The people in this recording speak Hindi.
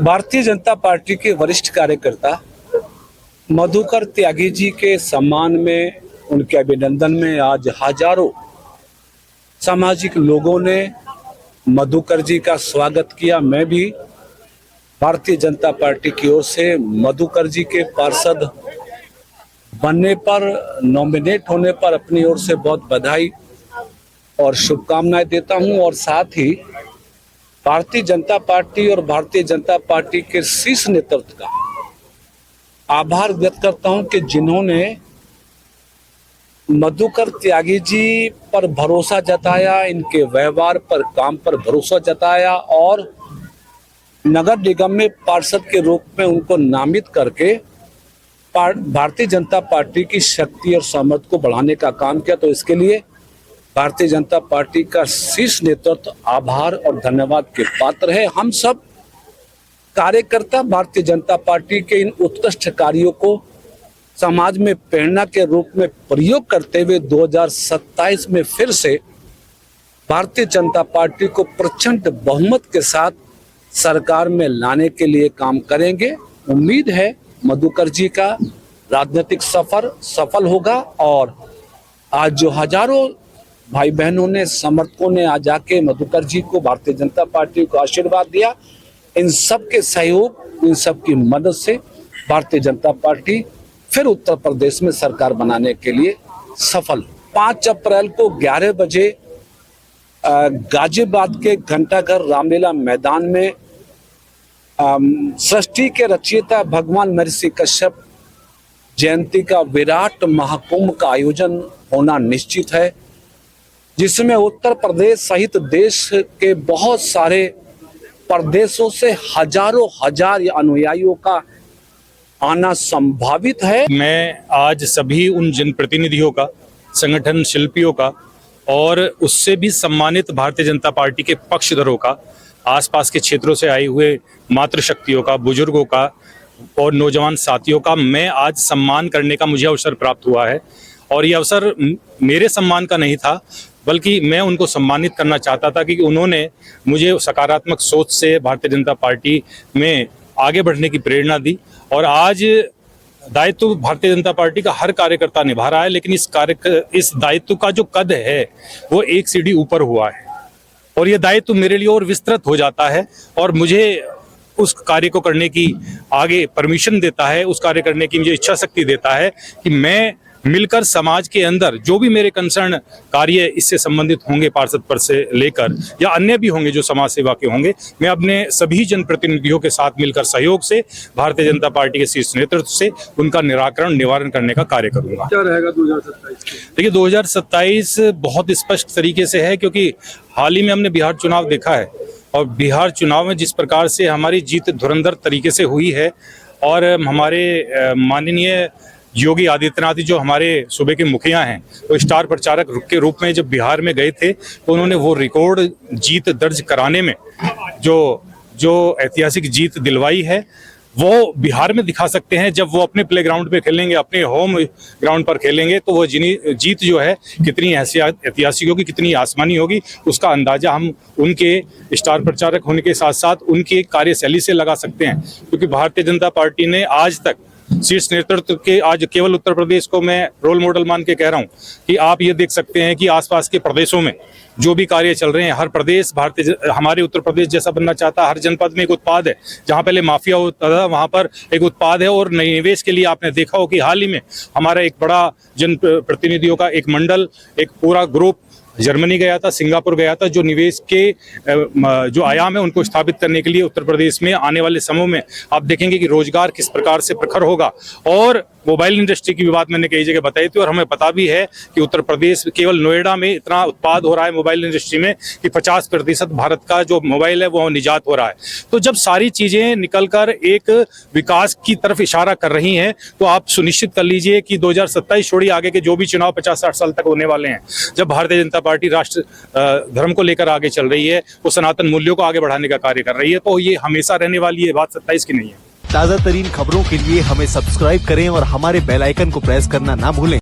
भारतीय जनता पार्टी के वरिष्ठ कार्यकर्ता मधुकर त्यागी जी के सम्मान में, उनके अभिनंदन में आज हजारों सामाजिक लोगों ने मधुकर जी का स्वागत किया। मैं भी भारतीय जनता पार्टी की ओर से मधुकर जी के पार्षद बनने पर, नॉमिनेट होने पर अपनी ओर से बहुत बधाई और शुभकामनाएं देता हूं और साथ ही भारतीय जनता पार्टी और भारतीय जनता पार्टी के शीर्ष नेतृत्व का आभार व्यक्त करता हूं कि जिन्होंने मधुकर त्यागी जी पर भरोसा जताया, इनके व्यवहार पर, काम पर भरोसा जताया और नगर निगम में पार्षद के रूप में उनको नामित करके भारतीय जनता पार्टी की शक्ति और सामर्थ्य को बढ़ाने का काम किया। तो इसके लिए भारतीय जनता पार्टी का शीर्ष नेतृत्व आभार और धन्यवाद के पात्र है। हम सब कार्यकर्ता भारतीय जनता पार्टी के इन उत्कृष्ट कार्यों को समाज में प्रेरणा के रूप में प्रयोग करते हुए 2027 में फिर से भारतीय जनता पार्टी को प्रचंड बहुमत के साथ सरकार में लाने के लिए काम करेंगे। उम्मीद है मधुकर जी का राजनीतिक सफर सफल होगा और आज जो हजारों भाई बहनों ने, समर्थकों ने आज आके मधुकर जी को, भारतीय जनता पार्टी को आशीर्वाद दिया, इन सब के सहयोग, इन सब की मदद से भारतीय जनता पार्टी फिर उत्तर प्रदेश में सरकार बनाने के लिए सफल। 5 अप्रैल को 11 बजे गाजियाबाद के घंटाघर रामलीला मैदान में सृष्टि के रचयिता भगवान महर्षि कश्यप जयंती का विराट महाकुंभ का आयोजन होना निश्चित है, जिसमें उत्तर प्रदेश सहित देश के बहुत सारे प्रदेशों से हजारों हजार अनुयायियों का आना संभावित है। मैं आज सभी उन जनप्रतिनिधियों का, संगठन शिल्पियों का और उससे भी सम्मानित भारतीय जनता पार्टी के पक्षधरों का, आसपास के क्षेत्रों से आए हुए मातृशक्तियों का, बुजुर्गों का और नौजवान साथियों का मैं आज सम्मान करने का मुझे अवसर प्राप्त हुआ है। और ये अवसर मेरे सम्मान का नहीं था, बल्कि मैं उनको सम्मानित करना चाहता था कि उन्होंने मुझे सकारात्मक सोच से भारतीय जनता पार्टी में आगे बढ़ने की प्रेरणा दी। और आज दायित्व भारतीय जनता पार्टी का हर कार्यकर्ता निभा रहा है, लेकिन इस दायित्व का जो कद है वो एक सीढ़ी ऊपर हुआ है और ये दायित्व मेरे लिए और विस्तृत हो जाता है और मुझे उस कार्य को करने की आगे परमिशन देता है, उस कार्य करने की मुझे इच्छा शक्ति देता है कि मैं मिलकर समाज के अंदर जो भी मेरे कंसर्न कार्य इससे संबंधित होंगे, पार्षद पद से लेकर या अन्य भी होंगे जो समाज सेवा के होंगे, मैं अपने सभी जनप्रतिनिधियों के साथ मिलकर सहयोग से भारतीय जनता पार्टी के शीर्ष नेतृत्व से उनका निवारण करने का कार्य करूंगा। क्या रहेगा 2027? देखिए 2027 बहुत स्पष्ट तरीके से है, क्योंकि हाल ही में हमने बिहार चुनाव देखा है और बिहार चुनाव में जिस प्रकार से हमारी जीत धुरंधर तरीके से हुई है और हमारे माननीय योगी आदित्यनाथ जो हमारे सूबे के मुखिया हैं, वो स्टार प्रचारक के रूप में जब बिहार में गए थे तो उन्होंने वो रिकॉर्ड जीत दर्ज कराने में जो ऐतिहासिक जीत दिलवाई है वो बिहार में दिखा सकते हैं। जब वो अपने प्ले ग्राउंड पे खेलेंगे, अपने होम ग्राउंड पर खेलेंगे, तो वो जीत जो है कितनी ऐतिहासिक होगी, कितनी आसमानी होगी, उसका अंदाजा हम उनके स्टार प्रचारक होने के साथ साथ उनकी कार्यशैली से लगा सकते हैं। क्योंकि भारतीय जनता पार्टी ने आज तक शीर्ष नेतृत्व के, आज केवल उत्तर प्रदेश को मैं रोल मॉडल मान के कह रहा हूं कि आप ये देख सकते हैं कि आसपास के प्रदेशों में जो भी कार्य चल रहे हैं, हर प्रदेश हमारे उत्तर प्रदेश जैसा बनना चाहता है। हर जनपद में एक उत्पाद है, जहां पहले माफिया होता था वहां पर एक उत्पाद है। और नई निवेश के लिए आपने देखा हो कि हाल ही में हमारा एक बड़ा जनप्रतिनिधियों का एक मंडल, एक पूरा ग्रुप जर्मनी गया था, सिंगापुर गया था, जो निवेश के जो आयाम है उनको स्थापित करने के लिए उत्तर प्रदेश में आने वाले समय में आप देखेंगे कि रोजगार किस प्रकार से प्रखर होगा। और मोबाइल इंडस्ट्री की भी बात मैंने कई जगह बताई थी और हमें पता भी है कि उत्तर प्रदेश, केवल नोएडा में इतना उत्पाद हो रहा है मोबाइल इंडस्ट्री में कि 50% भारत का जो मोबाइल है वो निजात हो रहा है। तो जब सारी चीजें निकलकर एक विकास की तरफ इशारा कर रही हैं, तो आप सुनिश्चित कर लीजिए कि 2027 छोड़िए, आगे के जो भी चुनाव 50-60 साल तक होने वाले हैं, जब भारतीय जनता पार्टी राष्ट्र धर्म को लेकर आगे चल रही है, वो सनातन मूल्यों को आगे बढ़ाने का कार्य कर रही है, तो ये हमेशा रहने वाली है, बात 27 की नहीं है। ताज़ा तरीन खबरों के लिए हमें सब्सक्राइब करें और हमारे बेल आइकन को प्रेस करना ना भूलें।